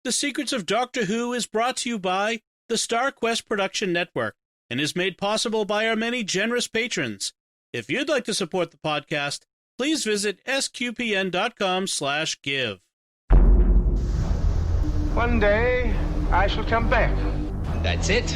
The Secrets of Doctor Who is brought to you by the Star Quest Production Network and is made possible by our many generous patrons. If you'd like to support the podcast, please visit sqpn.com/give. One day, I shall come back. That's it.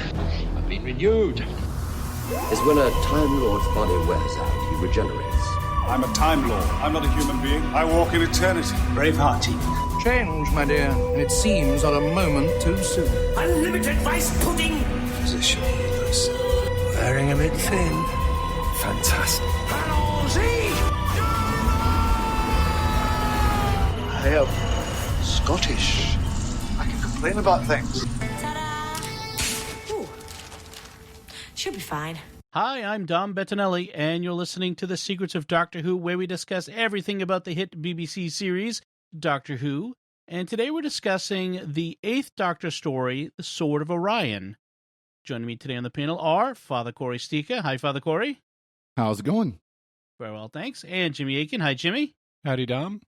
I've been renewed. Is when a Time Lord's body wears out, he regenerates. I'm a Time Lord. I'm not a human being. I walk in eternity. Bravehearty. Change, my dear, and it seems on a moment too soon. Unlimited rice pudding. Position healers. Wearing a bit thin. Fantastic. I am Scottish. I can complain about things. Ta-da! Ooh. Should be fine. Hi, I'm Dom Bettinelli, and you're listening to The Secrets of Doctor Who, where we discuss everything about the hit BBC series, Doctor Who. And today we're discussing the Eighth Doctor story, The Sword of Orion. Joining me today on the panel are Father Cory Stika. Hi, Father Cory. How's it going? Very well, thanks. And Jimmy Aiken. Hi, Jimmy. Howdy, Dom.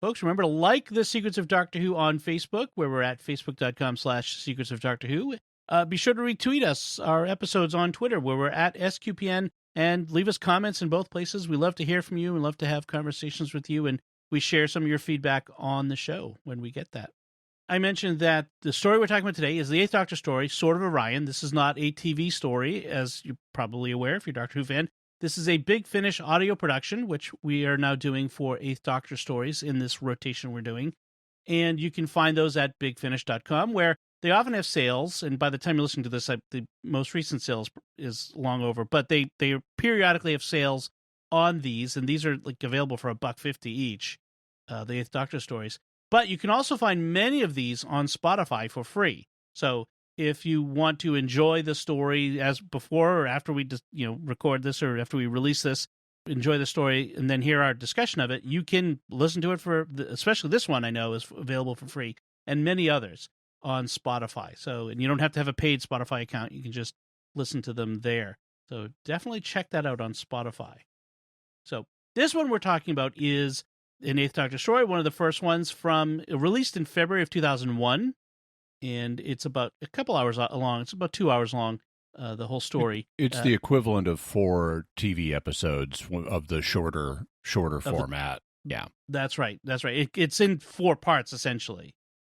Folks, remember to like The Secrets of Doctor Who on Facebook, where we're at facebook.com/Secrets of Doctor Who. Be sure to retweet us, our episodes on Twitter, where we're at SQPN, and leave us comments in both places. We love to hear from you and love to have conversations with you, and we share some of your feedback on the show when we get that. I mentioned that the story we're talking about today is the Eighth Doctor story, Sword of Orion. This is not a TV story, as you're probably aware if you're a Doctor Who fan. This is a Big Finish audio production, which we are now doing for Eighth Doctor stories in this rotation we're doing. And you can find those at bigfinish.com, where they often have sales, and by the time you're listening to this, the most recent sales is long over, but they periodically have sales on these, and these are like available for $1.50 each, the Eighth Doctor stories. But you can also find many of these on Spotify for free. So if you want to enjoy the story as before or after we record this or after we release this, enjoy the story and then hear our discussion of it, you can listen to it especially this one I know is available for free, and many others on Spotify. And you don't have to have a paid Spotify account. You can just listen to them there. So definitely check that out on Spotify. So this one we're talking about is an Eighth Doctor story, one of the first ones released in February of 2001. And it's about a couple hours long. It's about 2 hours long, the whole story. It's the equivalent of 4 TV episodes of the shorter format. Yeah. That's right. It's in 4 parts, essentially.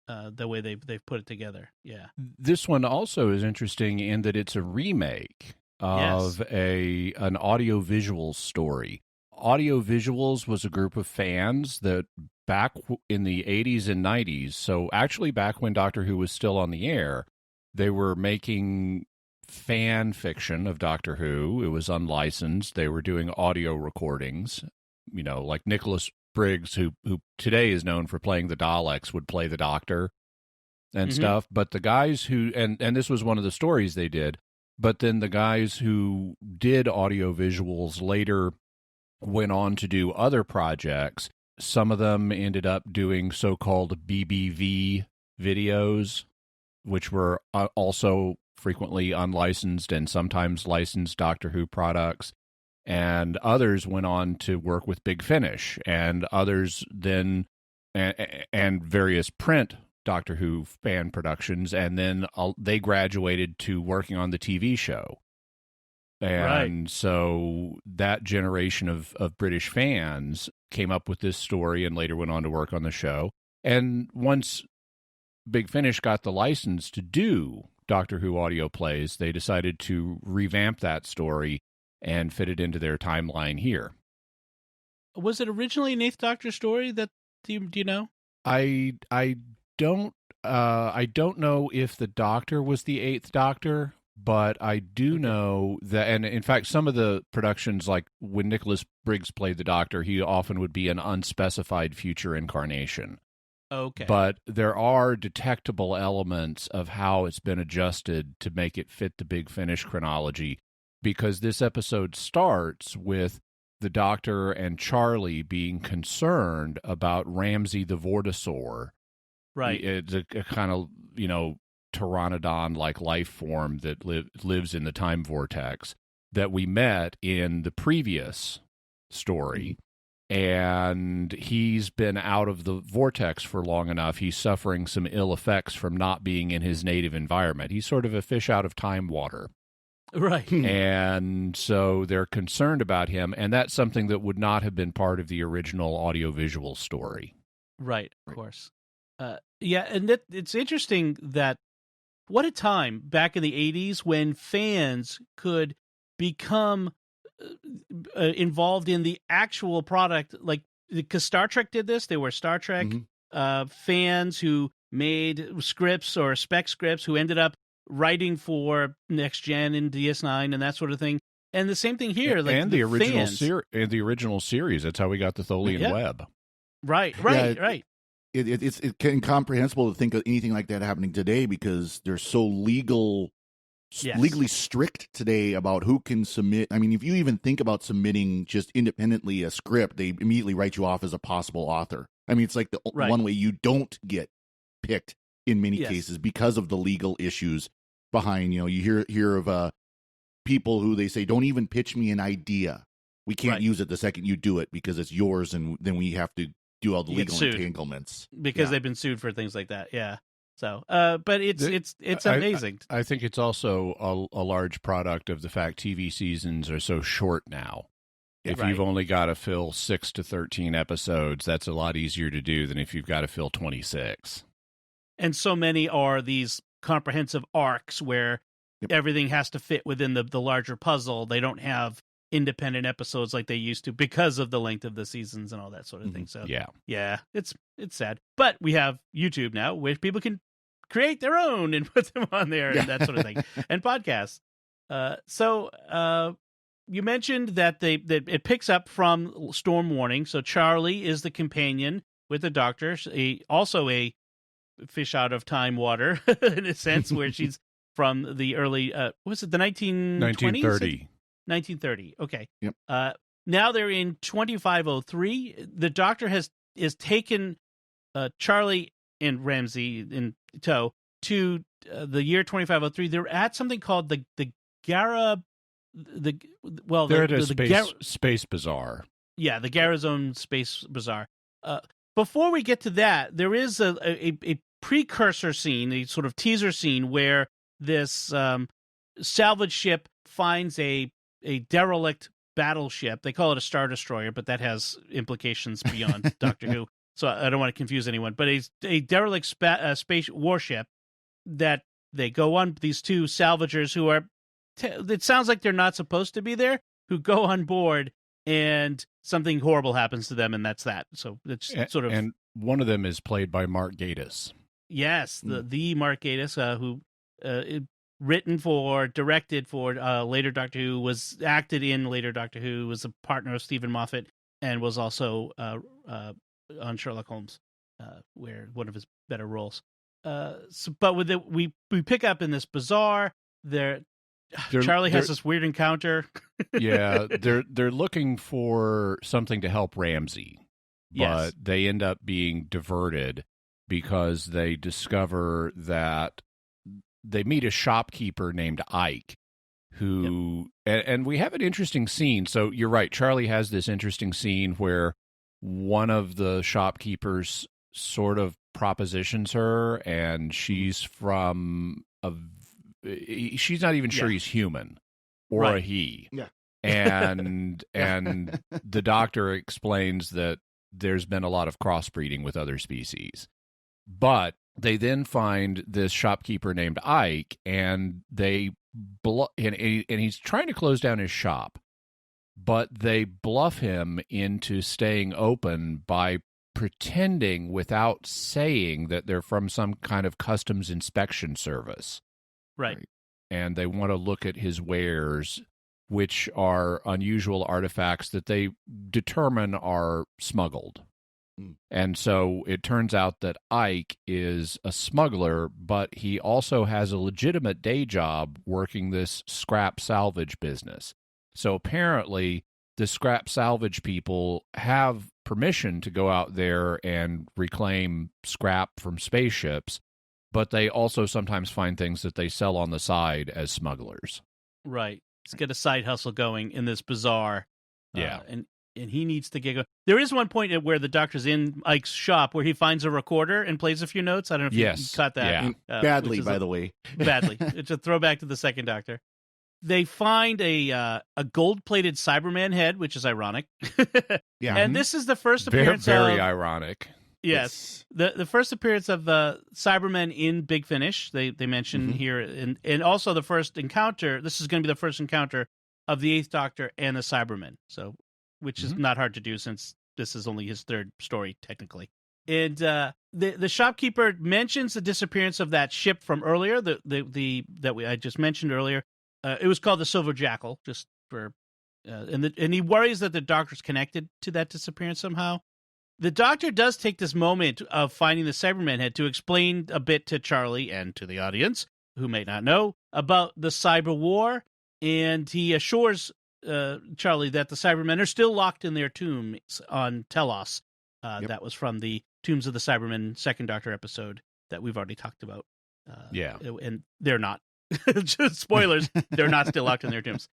The way they've put it together. Yeah. This one also is interesting in that it's a remake of an audio-visual story. Audio Visuals was a group of fans that back in the 80s and 90s, so actually back when Doctor Who was still on the air, they were making fan fiction of Doctor Who. It was unlicensed. They were doing audio recordings, like Nicholas Briggs, who today is known for playing the Daleks, would play the Doctor and stuff. But the guys who, and this was one of the stories they did, but then the guys who did audio visuals later went on to do other projects. Some of them ended up doing so-called BBV videos, which were also frequently unlicensed and sometimes licensed Doctor Who products. And others went on to work with Big Finish, and others then, and various print Doctor Who fan productions, and then they graduated to working on the TV show. And so that generation of British fans came up with this story and later went on to work on the show. And once Big Finish got the license to do Doctor Who audio plays, they decided to revamp that story and fit it into their timeline here. Was it originally an Eighth Doctor story? Do you know? I don't know if the Doctor was the Eighth Doctor, but I do know that, and in fact, some of the productions, like when Nicholas Briggs played the Doctor, he often would be an unspecified future incarnation. Okay. But there are detectable elements of how it's been adjusted to make it fit the Big Finish chronology, because this episode starts with the Doctor and Charley being concerned about Ramsay the Vortisaur. Right. It's a kind of, pteranodon-like life form that lives in the time vortex that we met in the previous story. and he's been out of the vortex for long enough. He's suffering some ill effects from not being in his native environment. He's sort of a fish out of time water. Right. And so they're concerned about him, and that's something that would not have been part of the original audiovisual story. Right, of course. Yeah, and it's interesting that what a time back in the 80s when fans could become involved in the actual product, like, because Star Trek did this. They were Star Trek fans who made scripts or spec scripts who ended up writing for Next Gen and DS9 and that sort of thing. And the same thing here, like, and the original series. That's how we got the Tholian Web. Right. It's incomprehensible to think of anything like that happening today, because they're so legally strict today about who can submit. I mean, if you even think about submitting just independently a script, they immediately write you off as a possible author. I mean, it's like the one way you don't get picked in many cases because of the legal issues behind. You know, you hear of people who they say, don't even pitch me an idea. We can't use it the second you do it because it's yours, and then we have to do all the legal entanglements because they've been sued for things like that. Yeah. So, but it's amazing. I think it's also a large product of the fact TV seasons are so short now. If you've only got to fill 6 to 13 episodes, that's a lot easier to do than if you've got to fill 26. And so many are these comprehensive arcs where everything has to fit within the larger puzzle. They don't have independent episodes like they used to because of the length of the seasons and all that sort of thing. So yeah, it's sad. But we have YouTube now, where people can create their own and put them on there and that sort of thing, and podcasts. So you mentioned that it picks up from Storm Warning. So Charley is the companion with the Doctor, also a fish out of time water in a sense, where she's from the early was it the 1930? 1930. Okay. Yep. Now they're in 2503. The Doctor is taken Charley and Ramsey in tow to the year 2503. They're at something called the Gara. They're at a space bazaar. Yeah, the Garazone Space Bazaar. Before we get to that, there is a precursor scene, a sort of teaser scene, where this salvage ship finds a derelict battleship. They call it a Star Destroyer, but that has implications beyond Doctor Who, so I don't want to confuse anyone. But a derelict space warship that they go on, these two salvagers who are, it sounds like they're not supposed to be there, who go on board, and something horrible happens to them, and that's that. So it's sort of... And one of them is played by Mark Gatiss. Yes, the Mark Gatiss, who... directed for later Doctor Who, was acted in later Doctor Who, was a partner of Stephen Moffat, and was also on Sherlock Holmes, where one of his better roles. But with it, we pick up in this bazaar. Charley has this weird encounter. Yeah, they're looking for something to help Ramsey, but they end up being diverted because they discover that they meet a shopkeeper named Ike, who, and we have an interesting scene. So you're right, Charley has this interesting scene where one of the shopkeepers sort of propositions her, and she's from she's not even sure he's human or a he. Yeah. And the Doctor explains that there's been a lot of crossbreeding with other species. But they then find this shopkeeper named Ike, and and he's trying to close down his shop, but they bluff him into staying open by pretending without saying that they're from some kind of customs inspection service. Right. And they want to look at his wares, which are unusual artifacts that they determine are smuggled. And so it turns out that Ike is a smuggler, but he also has a legitimate day job working this scrap salvage business. So apparently the scrap salvage people have permission to go out there and reclaim scrap from spaceships, but they also sometimes find things that they sell on the side as smugglers. Right. Let's get a side hustle going in this bazaar. Yeah. and he needs to get going. There is one point where the Doctor's in Ike's shop where he finds a recorder and plays a few notes. I don't know if you caught that. Yeah. Badly, by the way. Badly. It's a throwback to the second Doctor. They find a gold-plated Cyberman head, which is ironic. Yeah. And this is the first appearance very ironic. Yes. The first appearance of Cybermen in Big Finish, they mention here, and also the first encounter. This is going to be the first encounter of the Eighth Doctor and the Cybermen, so which is not hard to do since this is only his third story, technically. And the shopkeeper mentions the disappearance of that ship from earlier, I just mentioned earlier. It was called the Silver Jackal, just for, and he worries that the Doctor's connected to that disappearance somehow. The Doctor does take this moment of finding the Cyberman head to explain a bit to Charley and to the audience, who may not know, about the Cyber War, and he assures Charley that the Cybermen are still locked in their tombs on Telos. That was from the Tombs of the Cybermen second Doctor episode that we've already talked about. And they're not. Just spoilers, they're not still locked in their tombs.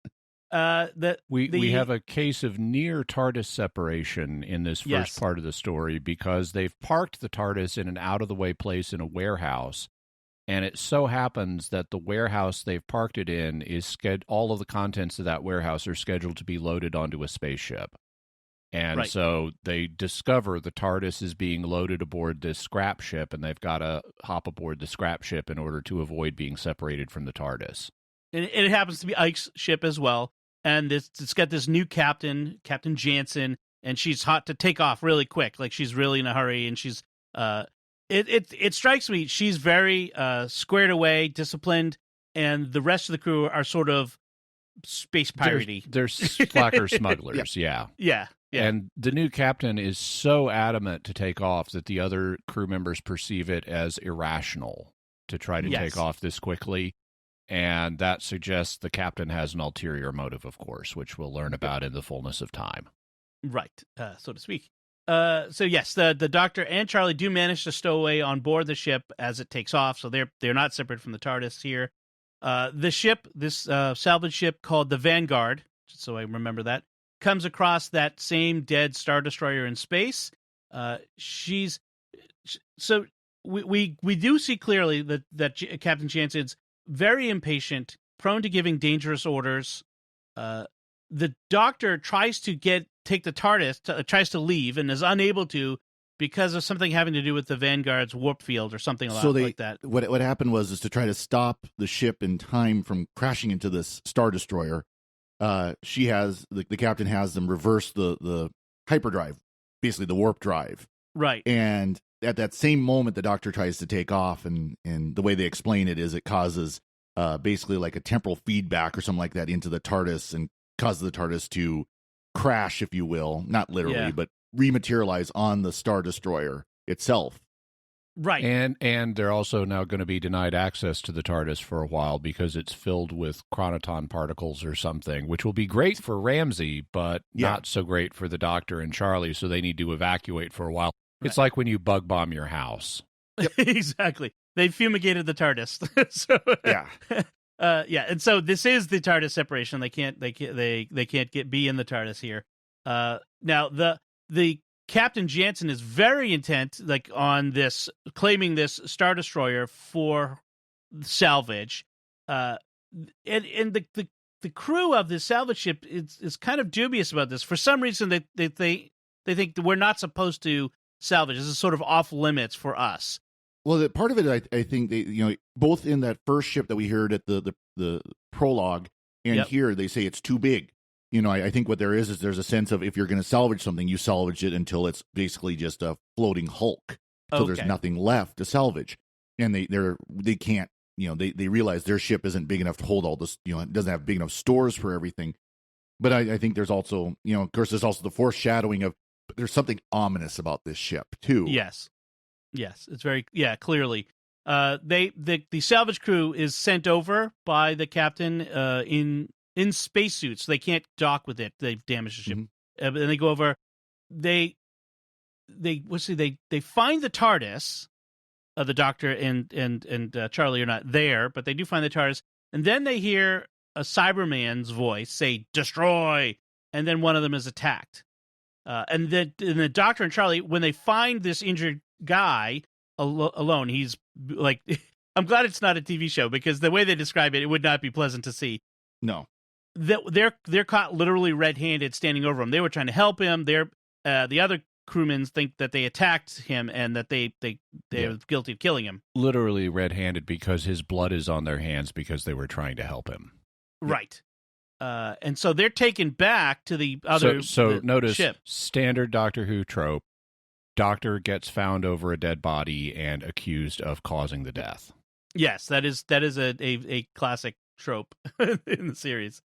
We have a case of near TARDIS separation in this first part of the story because they've parked the TARDIS in an out-of-the-way place in a warehouse, and it so happens that the warehouse they've parked it in is all of the contents of that warehouse are scheduled to be loaded onto a spaceship. And so they discover the TARDIS is being loaded aboard this scrap ship, and they've got to hop aboard the scrap ship in order to avoid being separated from the TARDIS. And it happens to be Ike's ship as well. And it's got this new captain, Captain Jansen, and she's hot to take off really quick. Like, she's really in a hurry, and she's it strikes me she's very squared away, disciplined, and the rest of the crew are sort of space piratey. They're slacker smugglers, yeah. And the new captain is so adamant to take off that the other crew members perceive it as irrational to try to take off this quickly. And that suggests the captain has an ulterior motive, of course, which we'll learn about in the fullness of time. Right, so to speak. So yes, the Doctor and Charley do manage to stow away on board the ship as it takes off, so they're not separate from the TARDIS here. The ship, this salvage ship called the Vanguard, so I remember that, comes across that same dead Star Destroyer in space. We do see clearly that Captain Jansen's very impatient, prone to giving dangerous orders. The Doctor tries to take the TARDIS, tries to leave, and is unable to because of something having to do with the Vanguard's warp field or something like that. What happened was to try to stop the ship in time from crashing into this Star Destroyer. The captain has them reverse the hyperdrive, basically the warp drive. Right. And at that same moment, the Doctor tries to take off, and the way they explain it is it causes basically like a temporal feedback or something like that into the TARDIS and causes the TARDIS to crash, if you will, not literally, but rematerialize on the Star Destroyer itself. Right. And they're also now going to be denied access to the TARDIS for a while because it's filled with chronoton particles or something, which will be great for Ramsey, but not so great for the Doctor and Charley, so they need to evacuate for a while. Right. It's like when you bug bomb your house. Yep. Exactly. They fumigated the TARDIS. And so this is the TARDIS separation. They can't be in the TARDIS here. Now the Captain Jansen is very intent, like, on this, claiming this Star Destroyer for salvage. And the crew of the salvage ship is kind of dubious about this. For some reason, they think that we're not supposed to salvage. This is sort of off limits for us. Well, part of it, I think, they, both in that first ship that we heard at the prologue and here, they say it's too big. I think what there is there's a sense of if you're going to salvage something, you salvage it until it's basically just a floating hulk. So there's nothing left to salvage. And they can't, they realize their ship isn't big enough to hold all this, it doesn't have big enough stores for everything. But I think there's also, of course, there's also the foreshadowing of there's something ominous about this ship, too. Yes, it's very, clearly. The salvage crew is sent over by the captain in spacesuits. They can't dock with it. They've damaged the ship. And they go over. They find the TARDIS. The Doctor and Charley are not there, but they do find the TARDIS. And then they hear a Cyberman's voice say, "Destroy!" And then one of them is attacked. And the Doctor and Charlie, when they find this injured guy alone, he's like, I'm glad it's not a TV show, because the way they describe it, it would not be pleasant to see. No. They're caught literally red-handed standing over him. They were trying to help him. The other crewmen think that they attacked him and that they're guilty of killing him. Literally red-handed because his blood is on their hands because they were trying to help him. Right. And so they're taken back to the other notice ship. Standard Doctor Who trope. Doctor gets found over a dead body and accused of causing the death. Yes, that is a classic trope in the series.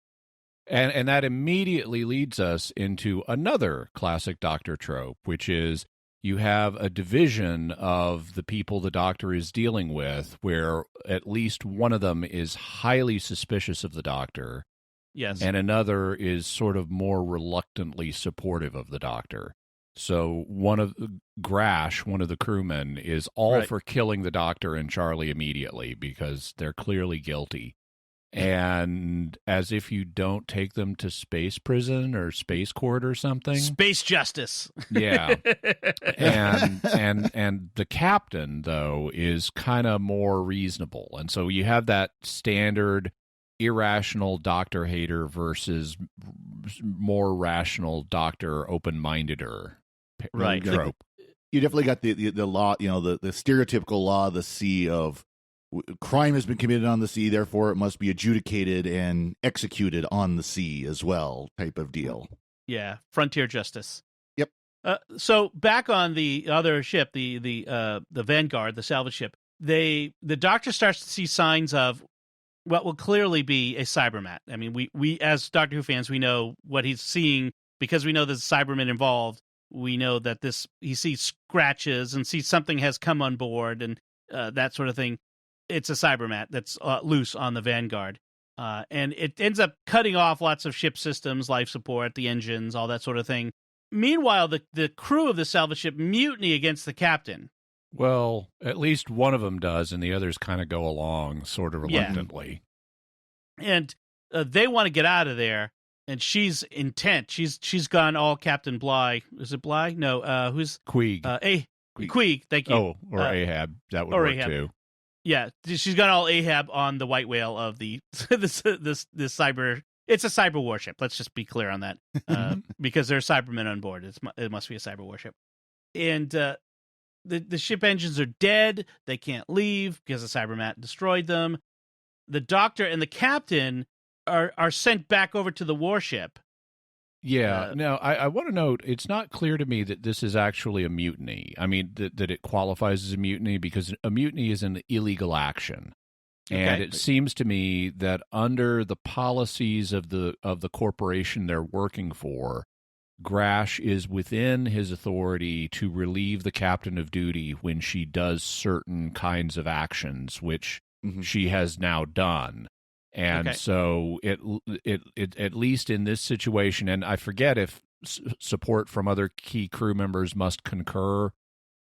And that immediately leads us into another classic Doctor trope, which is you have a division of the people the Doctor is dealing with where at least one of them is highly suspicious of the Doctor. Yes. And another is sort of more reluctantly supportive of the Doctor. So Grash, one of the crewmen, is all for killing the Doctor and Charlie immediately because they're clearly guilty. And as if you don't take them to space prison or space court or something. Space justice. Yeah. and the captain, though, is kind of more reasonable. And so you have that standard irrational Doctor hater versus more rational Doctor open-mindeder trope. You definitely got the law, the stereotypical law of the sea of crime has been committed on the sea, therefore it must be adjudicated and executed on the sea as well, type of deal. Yeah, frontier justice. Yep. So back on the other ship, the Vanguard, the salvage ship, the Doctor starts to see signs of what will clearly be a Cybermat. I mean, we as Doctor Who fans, we know what he's seeing because we know there's Cybermen involved. We know that he sees scratches and sees something has come on board and that sort of thing. It's a Cybermat that's loose on the Vanguard. And it ends up cutting off lots of ship systems, life support, the engines, all that sort of thing. Meanwhile, the crew of the salvage ship mutiny against the captain. Well, at least one of them does, and the others kind of go along sort of reluctantly. Yeah. And they want to get out of there, and she's intent. She's gone all Captain Bligh. Is it Bligh? No, who's... Queeg. Queeg, thank you. Oh, or Ahab. That would work, Ahab. too. Yeah, she's got all Ahab on the white whale of the this cyber. It's a cyber warship. Let's just be clear on that, because there are Cybermen on board. It must be a cyber warship, and the ship engines are dead. They can't leave because the Cybermat destroyed them. The Doctor and the captain are sent back over to the warship. Yeah. Now, I want to note, it's not clear to me that this is actually a mutiny. I mean, that it qualifies as a mutiny, because a mutiny is an illegal action. And it seems to me that under the policies of the corporation they're working for, Grash is within his authority to relieve the captain of duty when she does certain kinds of actions, which she has now done. And so it at least in this situation, and I forget if support from other key crew members must concur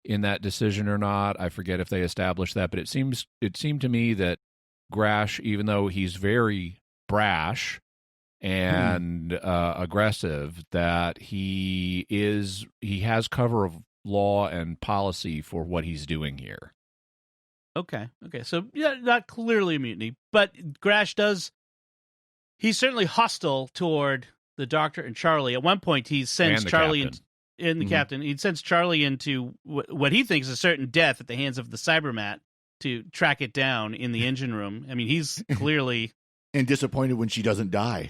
in that decision or not. I forget if they established that, but it seemed to me that Grash, even though he's very brash and aggressive, that he has cover of law and policy for what he's doing here. Okay. So, yeah, not clearly a mutiny, but Grash he's certainly hostile toward the Doctor and Charlie. At one point, he sends Charlie in the captain. He sends Charlie into what he thinks is a certain death at the hands of the Cybermat to track it down in the engine room. I mean, he's clearly... and disappointed when she doesn't die.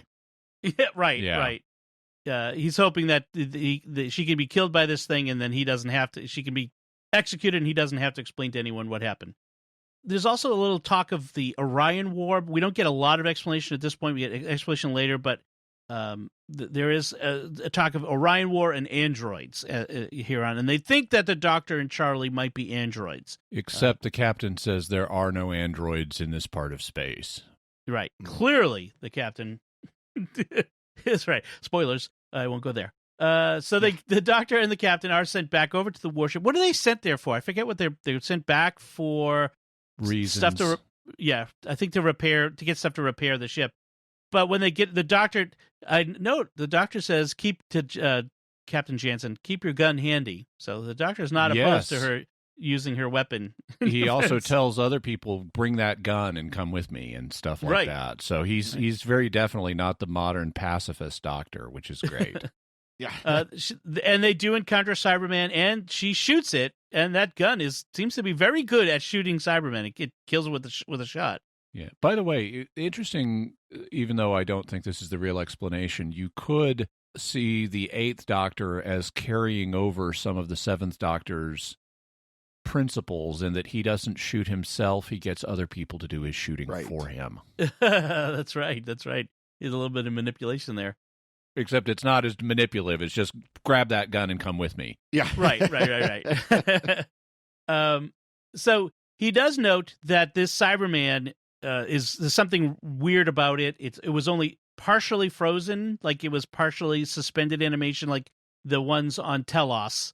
Yeah, right. He's hoping that she can be killed by this thing, and then he doesn't have to... She can be executed, and he doesn't have to explain to anyone what happened. There's also a little talk of the Orion War. We don't get a lot of explanation at this point. We get explanation later, but there is a talk of Orion War and androids here on, and they think that the Doctor and Charlie might be androids. Except the captain says there are no androids in this part of space. Right. Clearly, the captain is right. Spoilers. I won't go there. So the Doctor and the captain are sent back over to the warship. What are they sent there for? I forget what they're sent back for. Reasons. Stuff I think to get stuff to repair the ship. But when they get the Doctor, I note the Doctor says keep to Captain Jansen, keep your gun handy. So the Doctor's not opposed to her using her weapon. He also tells other people, bring that gun and come with me and stuff like that. So he's very definitely not the modern pacifist Doctor, which is great. Yeah. And they do encounter Cyberman, and she shoots it, and that gun seems to be very good at shooting Cybermen. It kills it with a shot. Yeah. By the way, interesting, even though I don't think this is the real explanation, you could see the Eighth Doctor as carrying over some of the Seventh Doctor's principles in that he doesn't shoot himself, he gets other people to do his shooting for him. That's right. There's a little bit of manipulation there. Except it's not as manipulative. It's just grab that gun and come with me. Yeah. Right. So he does note that this Cyberman there's something weird about it. It was only partially frozen, like it was partially suspended animation, like the ones on Telos,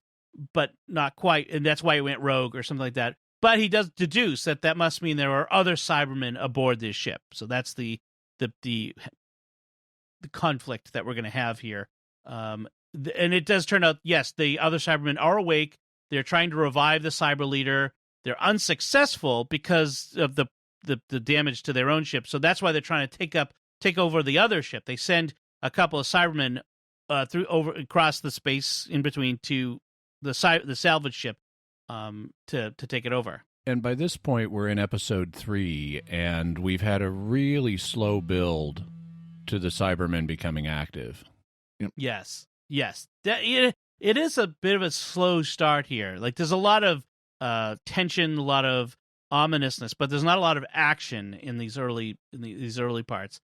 but not quite, and that's why it went rogue or something like that. But he does deduce that must mean there are other Cybermen aboard this ship. So that's the conflict that we're going to have here. And it does turn out, yes, the other Cybermen are awake. They're trying to revive the Cyber leader. They're unsuccessful because of the damage to their own ship. So that's why they're trying to take over the other ship. They send a couple of Cybermen across the space in between to the salvage ship to take it over. And by this point, we're in episode 3, and we've had a really slow build to the Cybermen becoming active. Yep. Yes. It is a bit of a slow start here. Like, there's a lot of tension, a lot of ominousness, but there's not a lot of action in these early parts.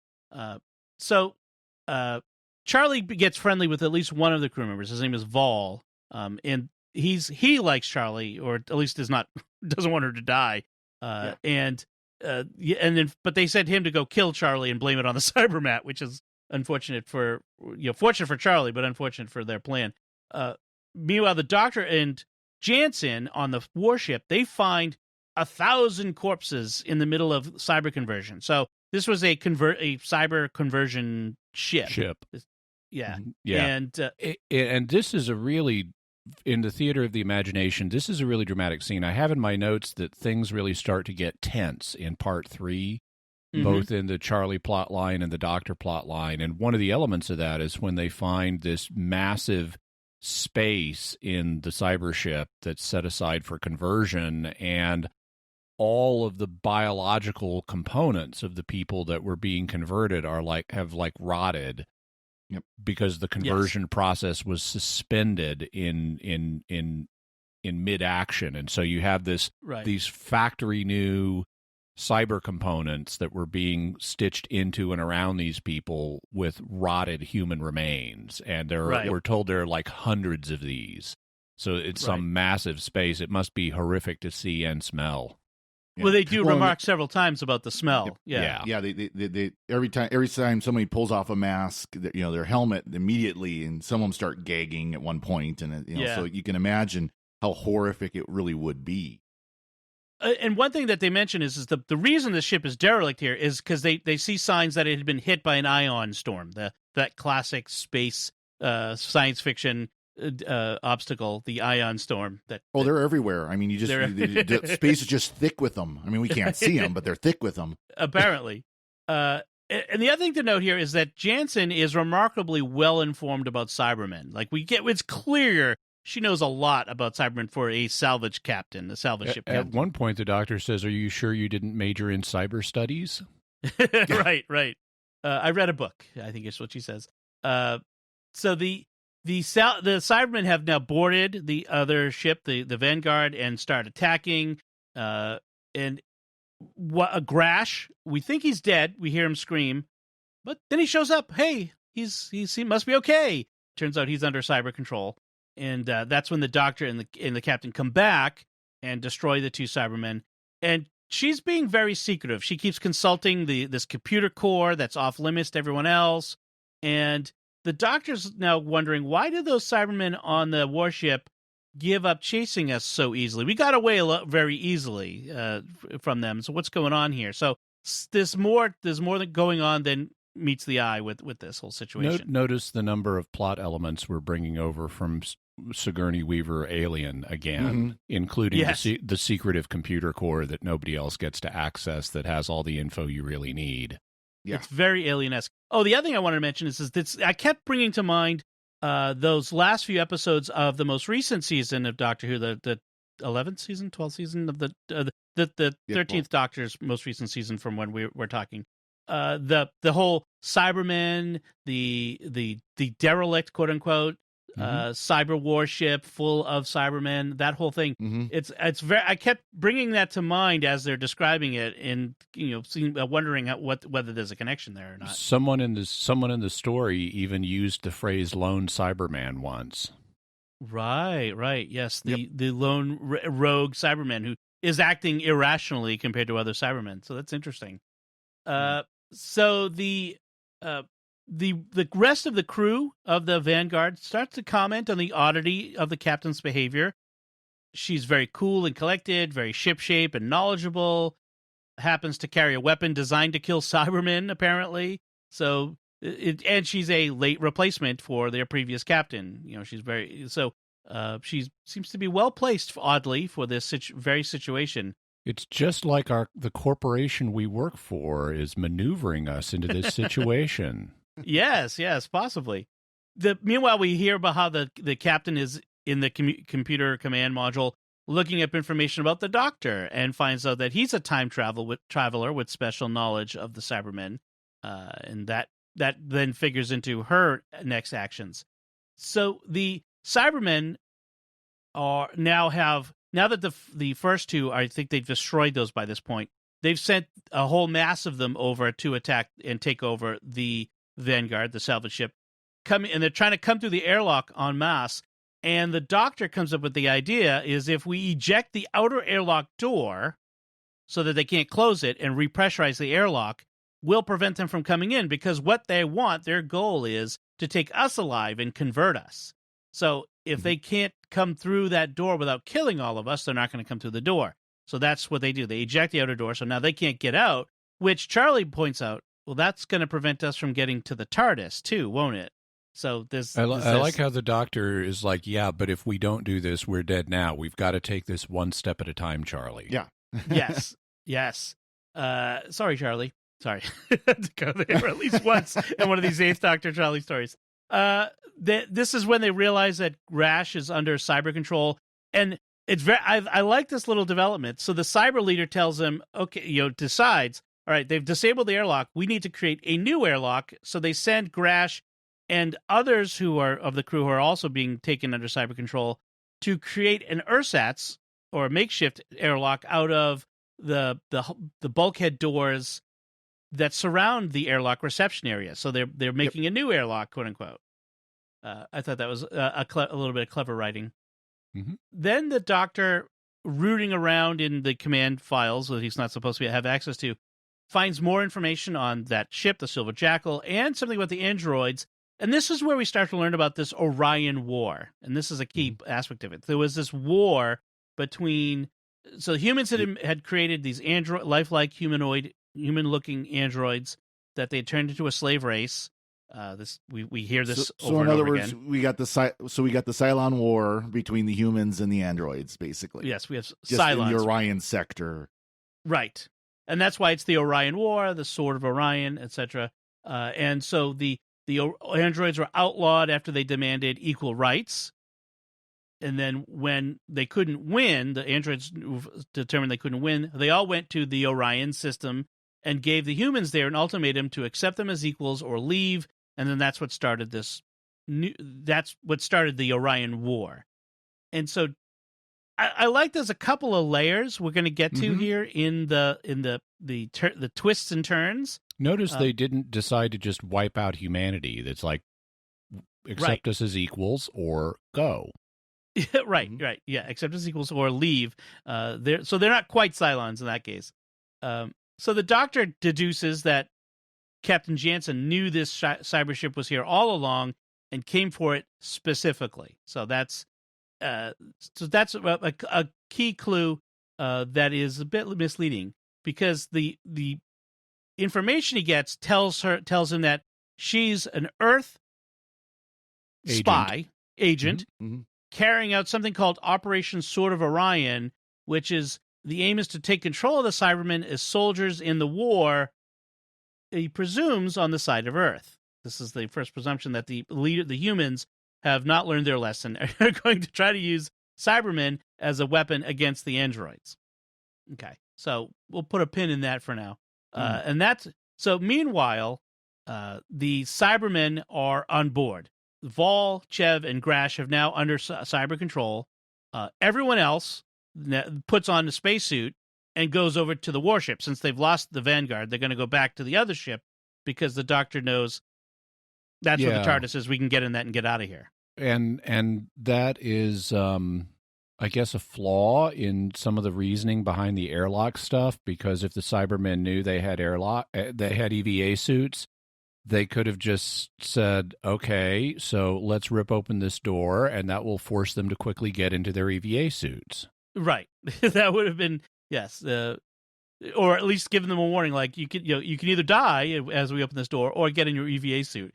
So Charlie gets friendly with at least one of the crew members. His name is Vol, and he likes Charlie, or at least doesn't want her to die. But they sent him to go kill Charlie and blame it on the Cybermat, which is fortunate for Charlie, but unfortunate for their plan. Meanwhile, the Doctor and Jansen on the warship, they find 1,000 corpses in the middle of cyber conversion. So this was a cyber conversion ship. Yeah. And this is a really, in the theater of the imagination, this is a really dramatic scene. I have in my notes that things really start to get tense in part 3, both in the Charlie plot line and the Doctor plot line. And one of the elements of that is when they find this massive space in the cyber ship that's set aside for conversion, and all of the biological components of the people that were being converted have rotted. Yep. Because the conversion process was suspended in mid-action, and so you have these factory new cyber components that were being stitched into and around these people with rotted human remains, and we're told there are like hundreds of these. So it's some massive space. It must be horrific to see and smell. Yeah. Well, they do remark several times about the smell. Yeah. They every time somebody pulls off a mask, their helmet immediately, and some of them start gagging at one point, and so you can imagine how horrific it really would be. And one thing that they mention is the reason the ship is derelict here is because they see signs that it had been hit by an ion storm, that classic space science fiction obstacle, the ion storm. They're everywhere. I mean, space is just thick with them. I mean, we can't see them, but they're thick with them. Apparently. And the other thing to note here is that Jansen is remarkably well informed about Cybermen. Like, it's clear she knows a lot about Cybermen for a salvage captain, a salvage ship captain. At one point, the Doctor says, "Are you sure you didn't major in cyber studies?" Right. I read a book, I think is what she says. So the Cybermen have now boarded the other ship, the Vanguard, and start attacking. And Grash, we think he's dead. We hear him scream, but then he shows up. Hey, he must be okay. Turns out he's under cyber control, and that's when the Doctor and the Captain come back and destroy the two Cybermen. And she's being very secretive. She keeps consulting this computer core that's off limits to everyone else, and the Doctor's now wondering, why did those Cybermen on the warship give up chasing us so easily? We got away very easily from them. So what's going on here? So there's more going on than meets the eye with this whole situation. Notice the number of plot elements we're bringing over from Sigourney Weaver Alien again, including the secretive computer core that nobody else gets to access that has all the info you really need. Yeah. It's very alien-esque. Oh, the other thing I wanted to mention is that I kept bringing to mind those last few episodes of the most recent season of Doctor Who, the 11th season, 12th season of the 13th Doctor's most recent season from when we're talking. The whole Cybermen, the derelict, quote unquote, cyber warship full of Cybermen, that whole thing. It's very. I kept bringing that to mind as they're describing it, and wondering whether there's a connection there or not. Someone in the story even used the phrase "lone Cyberman" once. Right. Yes, the lone rogue Cyberman who is acting irrationally compared to other Cybermen. So that's interesting. So the rest of the crew of the Vanguard starts to comment on the oddity of the captain's behavior. She's very cool and collected, very shipshape and knowledgeable, happens to carry a weapon designed to kill Cybermen, apparently. So, and she's a late replacement for their previous captain. She seems to be well placed, oddly, for this very situation. It's just like the corporation we work for is maneuvering us into this situation. Yes, possibly. Meanwhile, we hear about how the captain is in the computer command module looking up information about the Doctor and finds out that he's a time traveler with special knowledge of the Cybermen, and that then figures into her next actions. So the Cybermen now that the first two, I think they've destroyed those by this point, they've sent a whole mass of them over to attack and take over the Vanguard, the salvage ship, and they're trying to come through the airlock en masse. And the Doctor comes up with the idea is if we eject the outer airlock door so that they can't close it and repressurize the airlock, we'll prevent them from coming in, because what they want, their goal is to take us alive and convert us. So if they can't come through that door without killing all of us, they're not going to come through the door. So that's what they do. They eject the outer door, so now they can't get out, which Charlie points out, well, that's going to prevent us from getting to the TARDIS too, won't it? So I like how the Doctor is like, yeah, but if we don't do this, we're dead now. We've got to take this one step at a time, Charlie. Yeah. Yes. Sorry, Charlie. Sorry. To go there at least once in one of these Eighth Doctor Charlie stories. This is when they realize that Rash is under cyber control, and it's very. I like this little development. So the cyber leader tells him, okay, decides, all right, they've disabled the airlock. We need to create a new airlock. So they send Grash and others who are of the crew who are also being taken under cyber control to create an ersatz or a makeshift airlock out of the bulkhead doors that surround the airlock reception area. So they're making a new airlock, quote unquote. I thought that was a little bit of clever writing. Then the Doctor, rooting around in the command files that he's not supposed to have access to, finds more information on that ship, the Silver Jackal, and something about the androids. And this is where we start to learn about this Orion War. And this is a key aspect of it. There was this war between... So humans had created these lifelike human-looking androids that they had turned into a slave race. We hear this over and over again. So in other words, we got the Cylon War between the humans and the androids, basically. Yes, we have just Cylons. In the Orion sector. Right. And that's why it's the Orion War, the Sword of Orion, etc. And so the androids were outlawed after they demanded equal rights. And then when they couldn't win, the androids determined they couldn't win, they all went to the Orion system and gave the humans there an ultimatum to accept them as equals or leave. And then that's what started the Orion War. And so I like there's a couple of layers we're going to get to here in the twists and turns. Notice they didn't decide to just wipe out humanity. That's like, accept us as equals or go. Right. Yeah, accept as equals or leave. They're not quite Cylons in that case. So the Doctor deduces that Captain Jansen knew this cyber ship was here all along and came for it specifically. So that's a key clue that is a bit misleading, because the information he gets tells him that she's an Earth spy agent carrying out something called Operation Sword of Orion, which is the aim is to take control of the Cybermen as soldiers in the war, he presumes, on the side of Earth. This is the first presumption that the humans have not learned their lesson and are going to try to use Cybermen as a weapon against the androids. Okay, so we'll put a pin in that for now. And that's so. Meanwhile, the Cybermen are on board. Vol, Chev, and Grash have now under cyber control. Everyone else puts on the spacesuit and goes over to the warship. Since they've lost the Vanguard, they're going to go back to the other ship because the Doctor knows that's where the TARDIS is. We can get in that and get out of here. And that is, I guess, a flaw in some of the reasoning behind the airlock stuff. Because if the Cybermen knew they had EVA suits, they could have just said, "Okay, so let's rip open this door, and that will force them to quickly get into their EVA suits." Right. That would have been yes, or at least given them a warning, like you can either die as we open this door or get in your EVA suit.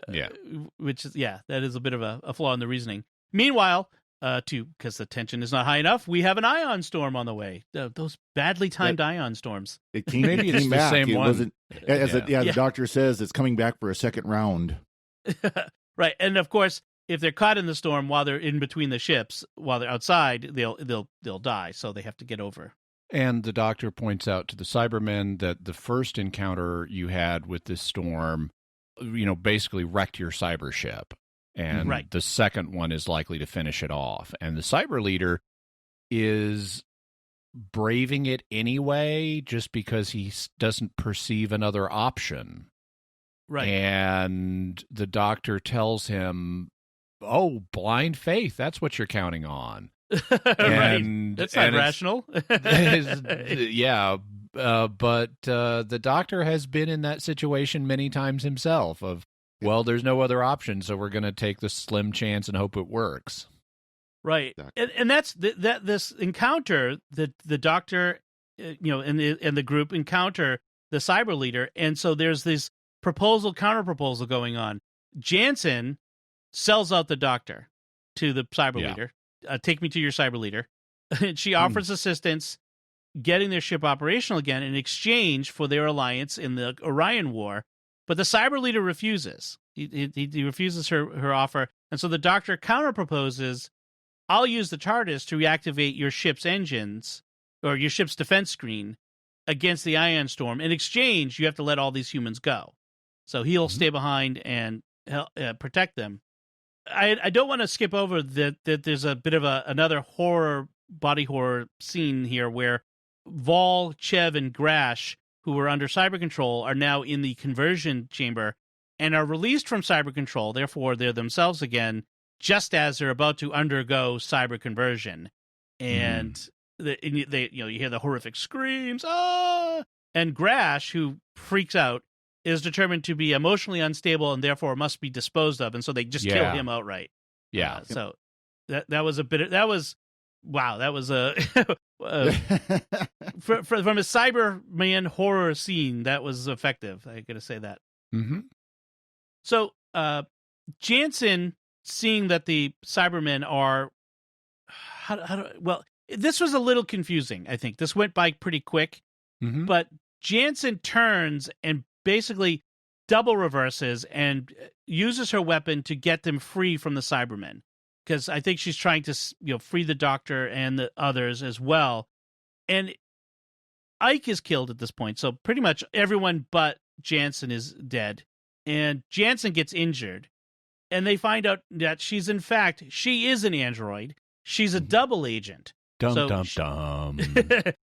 Yeah, which is that is a bit of a flaw in the reasoning. Meanwhile, because the tension is not high enough, we have an ion storm on the way. Those badly timed ion storms. It came, maybe it came back. The same it one. Wasn't, the Doctor says it's coming back for a second round. Right, and of course, if they're caught in the storm while they're in between the ships, while they're outside, they'll die. So they have to get over. And the Doctor points out to the Cybermen that the first encounter you had with this storm, basically wrecked your cyber ship. And the second one is likely to finish it off. And the cyber leader is braving it anyway, just because he doesn't perceive another option. Right. And the Doctor tells him, "Oh, blind faith, that's what you're counting on." Right. That's not rational. Yeah. But the Doctor has been in that situation many times himself of, well, there's no other option, so we're going to take the slim chance and hope it works. Right. And that's this encounter, the Doctor, and the group encounter the cyber leader. And so there's this counter-proposal going on. Jansen sells out the Doctor to the cyber leader. Take me to your cyber leader. She offers assistance getting their ship operational again in exchange for their alliance in the Orion War. But the cyber leader refuses. He refuses her offer. And so the Doctor counter-proposes, I'll use the TARDIS to reactivate your ship's engines or your ship's defense screen against the ion storm. In exchange, you have to let all these humans go. So he'll stay behind and protect them. I don't want to skip over that there's a bit of another body horror scene here where Vol, Chev, and Grash, who were under cyber control, are now in the conversion chamber and are released from cyber control. Therefore, they're themselves again, just as they're about to undergo cyber conversion. And you hear the horrific screams, "Ah!" And Grash, who freaks out, is determined to be emotionally unstable and therefore must be disposed of. And so they just kill him outright. Yeah. So that was a bit. That was a from a Cyberman horror scene, that was effective. I got to say that. Mm-hmm. So Jansen, seeing that the Cybermen are this was a little confusing. I think this went by pretty quick, but Jansen turns and basically double reverses and uses her weapon to get them free from the Cybermen. Because I think she's trying to, free the Doctor and the others as well. And Ike is killed at this point, so pretty much everyone but Jansen is dead. And Jansen gets injured, and they find out that she is an android. She's a double agent. Dum.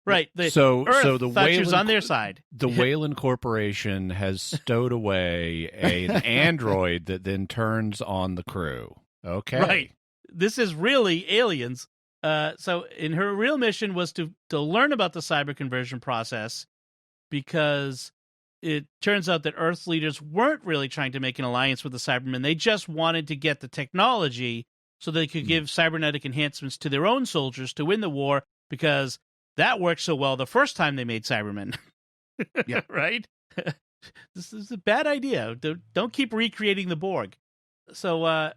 Right. So the thought she was on their side. The Wayland Corporation has stowed away an android that then turns on the crew. Okay. Right. This is really aliens. So in her real mission was to learn about the cyber conversion process, because it turns out that Earth's leaders weren't really trying to make an alliance with the Cybermen. They just wanted to get the technology so they could give cybernetic enhancements to their own soldiers to win the war, because that worked so well the first time they made Cybermen. Yeah. Right? this is a bad idea. Don't keep recreating the Borg. So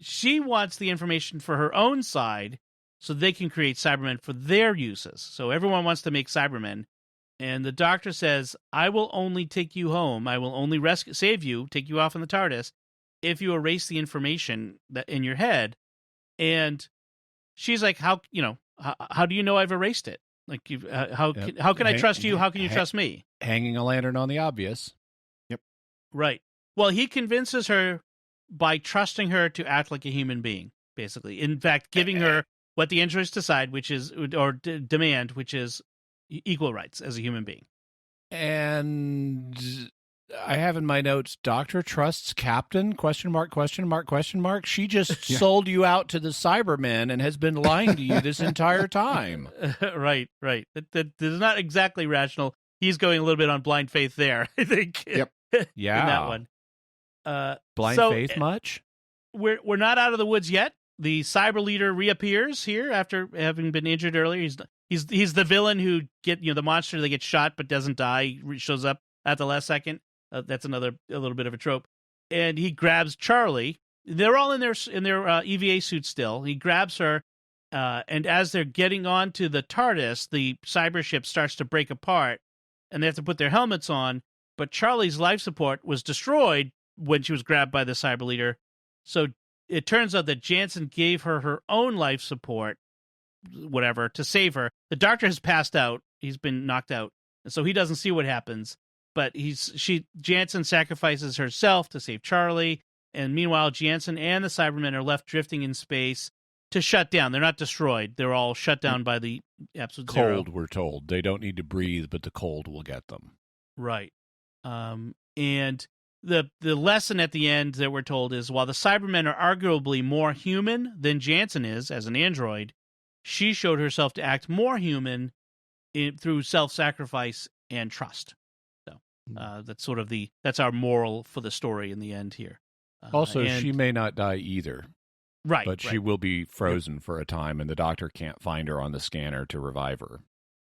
she wants the information for her own side so they can create Cybermen for their uses. So everyone wants to make Cybermen. And the Doctor says, I will only take you home. I will only save you, take you off in the TARDIS, if you erase the information that in your head. And she's like, how do you know I've erased it? Like, how can I trust you? How can you trust me? Hanging a lantern on the obvious. Yep. Right. Well, he convinces her by trusting her to act like a human being, basically. In fact, giving her what the androids decide, which is, or demand, which is equal rights as a human being. And I have in my notes, Doctor trusts Captain, ? She just sold you out to the Cybermen and has been lying to you this entire time. Right. That is not exactly rational. He's going a little bit on blind faith there, I think. Yep. Yeah. In that one. Blind faith much? We're not out of the woods yet. The cyber leader reappears here after having been injured earlier. He's the villain who the monster that gets shot but doesn't die, shows up at the last second. That's a little bit of a trope. And he grabs Charley. They're all in their EVA suits still. He grabs her, and as they're getting onto the TARDIS, the cyber ship starts to break apart, and they have to put their helmets on. But Charley's life support was destroyed when she was grabbed by the cyber leader. So it turns out that Jansen gave her her own life support, whatever, to save her. The Doctor has passed out. He's been knocked out. And so he doesn't see what happens. But Jansen sacrifices herself to save Charley. And meanwhile, Jansen and the Cybermen are left drifting in space to shut down. They're not destroyed. They're all shut down by the absolute zero. Cold, we're told. They don't need to breathe, but the cold will get them. Right. And the lesson at the end that we're told is, while the Cybermen are arguably more human than Jansen is as an android, she showed herself to act more human through self-sacrifice and trust. So that's sort of that's our moral for the story in the end here. Also, she may not die either. Right. But she will be frozen for a time, and the Doctor can't find her on the scanner to revive her.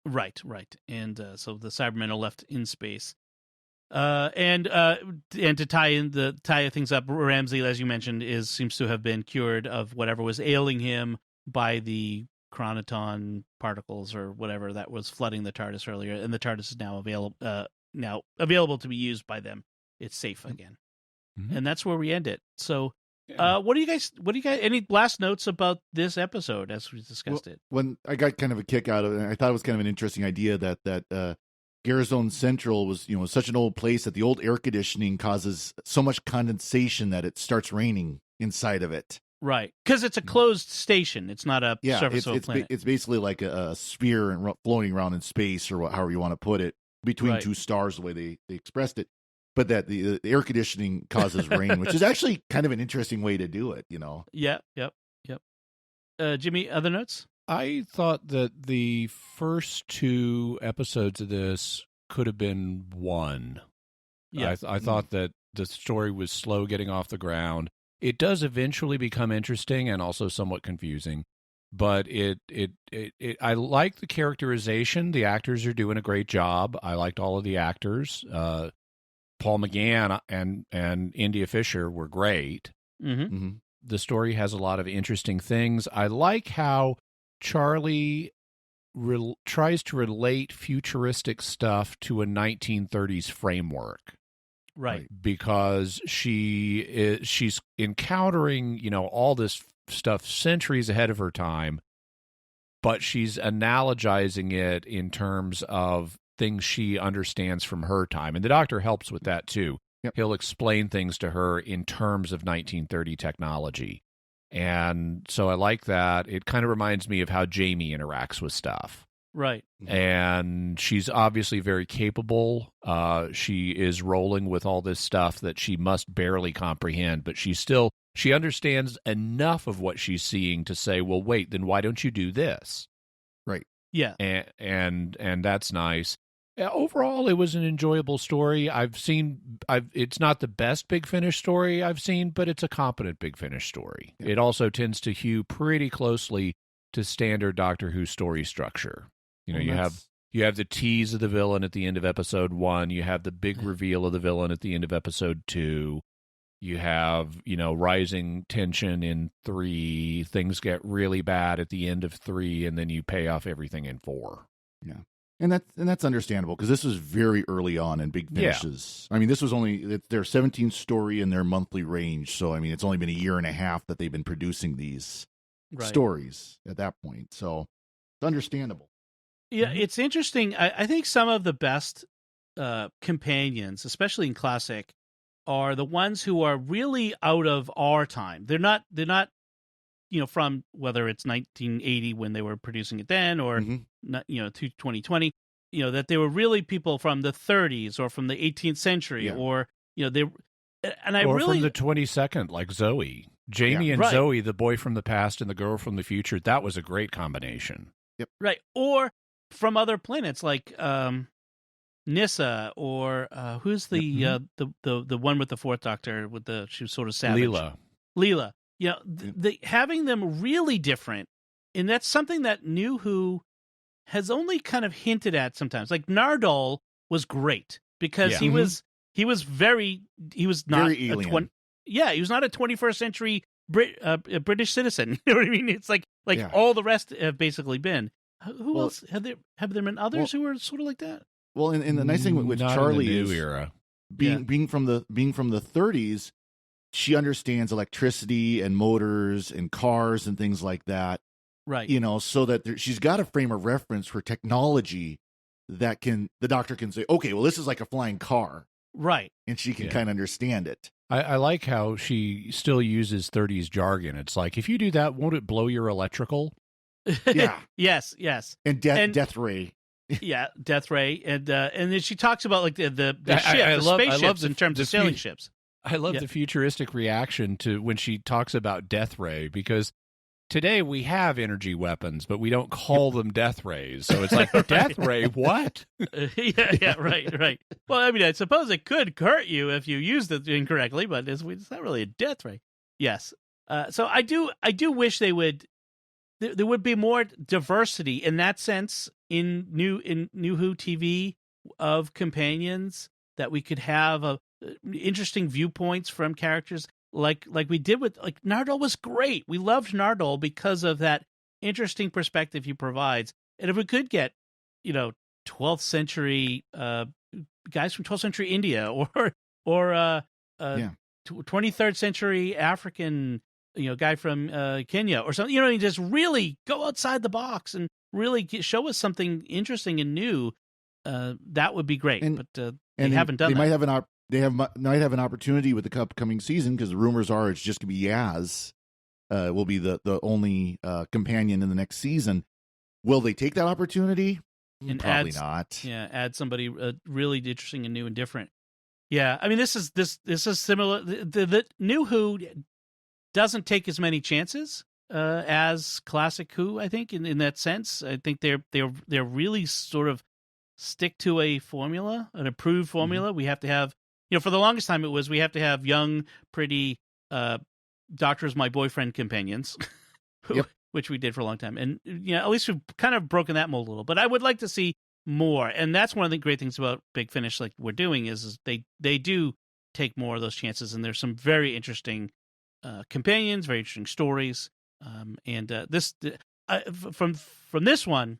Right. And so the Cybermen are left in space. And to tie things up, Ramsey, as you mentioned, seems to have been cured of whatever was ailing him by the chronoton particles or whatever that was flooding the TARDIS earlier, and the TARDIS is now available to be used by them. It's safe again, and that's where we end it. So, what do you guys? Any last notes about this episode as we discussed it? When I got kind of a kick out of it, I thought it was kind of an interesting idea that Garazone Central was, such an old place that the old air conditioning causes so much condensation that it starts raining inside of it. Right, because it's a closed station. It's not a surface of a planet. It's basically like a sphere and floating around in space, or however you want to put it, between two stars, the way they expressed it. But that the air conditioning causes rain, which is actually kind of an interesting way to do it, Yeah, yep. Jimmy, other notes? I thought that the first two episodes of this could have been one. Yeah. I thought that the story was slow getting off the ground. It does eventually become interesting and also somewhat confusing, but I like the characterization. The actors are doing a great job. I liked all of the actors. Paul McGann and India Fisher were great. The story has a lot of interesting things. I like how Charley tries to relate futuristic stuff to a 1930s framework. Right. Because she's encountering, all this stuff centuries ahead of her time, but she's analogizing it in terms of things she understands from her time. And the Doctor helps with that too. Yep. He'll explain things to her in terms of 1930 technology. And so I like that. It kind of reminds me of how Jamie interacts with stuff. Right. And she's obviously very capable. She is rolling with all this stuff that she must barely comprehend, but she understands enough of what she's seeing to say, well, wait, then why don't you do this? Right. Yeah. And that's nice. Overall, it was an enjoyable story. It's not the best Big Finish story I've seen, but it's a competent Big Finish story. Yeah. It also tends to hew pretty closely to standard Doctor Who story structure. You have You have the tease of the villain at the end of episode 1. You have the big reveal of the villain at the end of episode 2. You have, rising tension in 3. Things get really bad at the end of 3, and then you pay off everything in 4. Yeah. And that's understandable because this was very early on in Big Finishes. Yeah. I mean, this was only their 17th story in their monthly range. So, I mean, it's only been a year and a half that they've been producing these stories at that point. So it's understandable. Yeah, it's interesting. I think some of the best companions, especially in Classic, are the ones who are really out of our time. They're not from whether it's 1980 when they were producing it then or not, to 2020, that they were really people from the 30s or from the 18th century or they and I or really from the 22nd, like Zoe, Jamie and Zoe, the boy from the past and the girl from the future. That was a great combination. Yep. Right. Or from other planets like Nyssa or who's the one with the Fourth Doctor with she was sort of savage. Leela. Having them really different, and that's something that New Who has only kind of hinted at sometimes. Like Nardole was great because he was not very alien. He was not a 21st century British citizen. You know what I mean? It's like all the rest have basically been. Who else have there been others who were sort of like that? Well, and the nice thing with Charley is era. being from the 30s. She understands electricity and motors and cars and things like that. Right. So that she's got a frame of reference for technology that the doctor can say, okay, well, this is like a flying car. Right. And she can kind of understand it. I like how she still uses 30s jargon. It's like, if you do that, won't it blow your electrical? Yeah. Yes. And death ray. Yeah, death ray. And then she talks about like the spaceships in terms of sailing ships. I love the futuristic reaction to when she talks about death ray, because today we have energy weapons, but we don't call them death rays. So it's like, death ray, what? Right. Well, I mean, I suppose it could hurt you if you used it incorrectly, but it's not really a death ray. Yes. So I do wish there would be more diversity in that sense in New Who TV of companions, that we could have interesting viewpoints from characters like we did with Nardole was great. We loved Nardole because of that interesting perspective he provides. And if we could get 12th century guys from 12th century India or 23rd century African guy from Kenya or something, just really go outside the box and really show us something interesting and new, that would be great. But they haven't done that. Might have an opportunity with the upcoming season, because the rumors are it's just going to be Yaz will be the only companion in the next season. Will they take that opportunity? And probably not. Yeah, add somebody really interesting and new and different. Yeah, I mean, this is similar. The New Who doesn't take as many chances as Classic Who, I think, in that sense. I think they're really sort of stick to a formula, an approved formula. We have to have, for the longest time it was, we have to have young, pretty Doctor's My Boyfriend companions, which we did for a long time. And, at least we've kind of broken that mold a little. But I would like to see more. And that's one of the great things about Big Finish, like we're doing, is they do take more of those chances. And there's some very interesting companions, very interesting stories. From this one,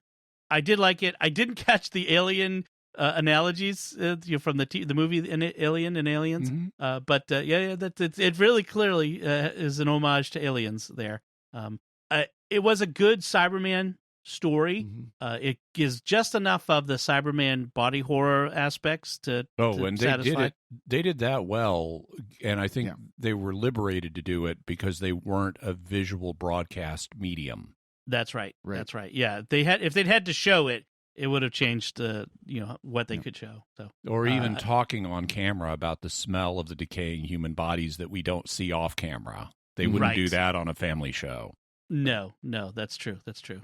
I did like it. I didn't catch the alien analogies from the movie Alien and Aliens, but it really clearly is an homage to Aliens there. It was a good Cyberman story. It gives just enough of the Cyberman body horror aspects to satisfy. They did that well, and I think they were liberated to do it because they weren't a visual broadcast medium. That's right. That's right. Yeah, if they'd had to show it, it would have changed what they could show. So, or even talking on camera about the smell of the decaying human bodies that we don't see off camera. They wouldn't do that on a family show. No, that's true. That's true.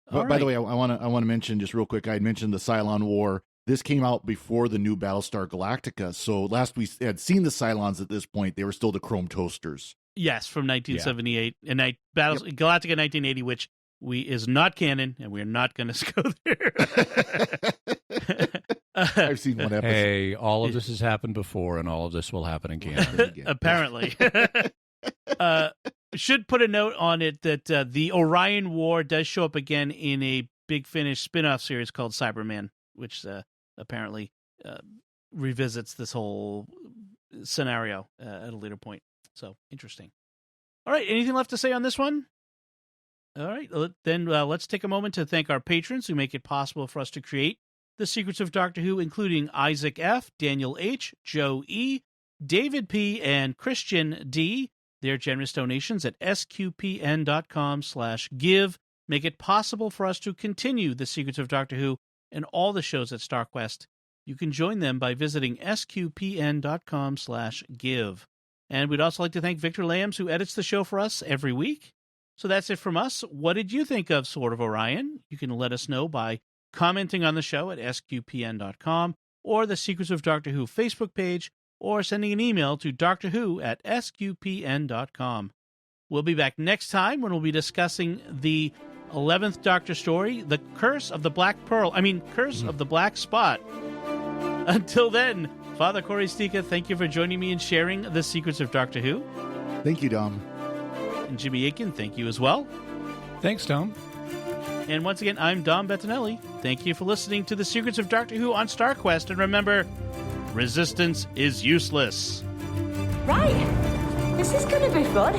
But by the way, I want to mention just real quick. I had mentioned the Cylon War. This came out before the new Battlestar Galactica. So last we had seen the Cylons at this point. They were still the Chrome Toasters. Yes, from 1978 and Galactica 1980, which is not canon, and we're not going to go there. I've seen one episode. Hey, all of this has happened before, and all of this will happen again. Apparently. Should put a note on it that the Orion War does show up again in a Big Finish spin-off series called Cybermen, which apparently revisits this whole scenario at a later point. So, interesting. All right, anything left to say on this one? All right, then let's take a moment to thank our patrons who make it possible for us to create The Secrets of Doctor Who, including Isaac F., Daniel H., Joe E., David P., and Christian D. Their generous donations at sqpn.com/give make it possible for us to continue The Secrets of Doctor Who and all the shows at StarQuest. You can join them by visiting sqpn.com/give. And we'd also like to thank Victor Lambs, who edits the show for us every week. So that's it from us. What did you think of Sword of Orion? You can let us know by commenting on the show at sqpn.com or the Secrets of Doctor Who Facebook page, or sending an email to drwho@sqpn.com. We'll be back next time when we'll be discussing the 11th Doctor story, The Curse of the Black Pearl. Curse of the Black Spot. Until then, Father Cory Sticha, thank you for joining me and sharing The Secrets of Doctor Who. Thank you, Dom. And Jimmy Aiken, thank you as well. Thanks, Tom. And once again, I'm Dom Bettinelli. Thank you for listening to The Secrets of Doctor Who on StarQuest. And remember, resistance is useless. Right. This is going to be fun.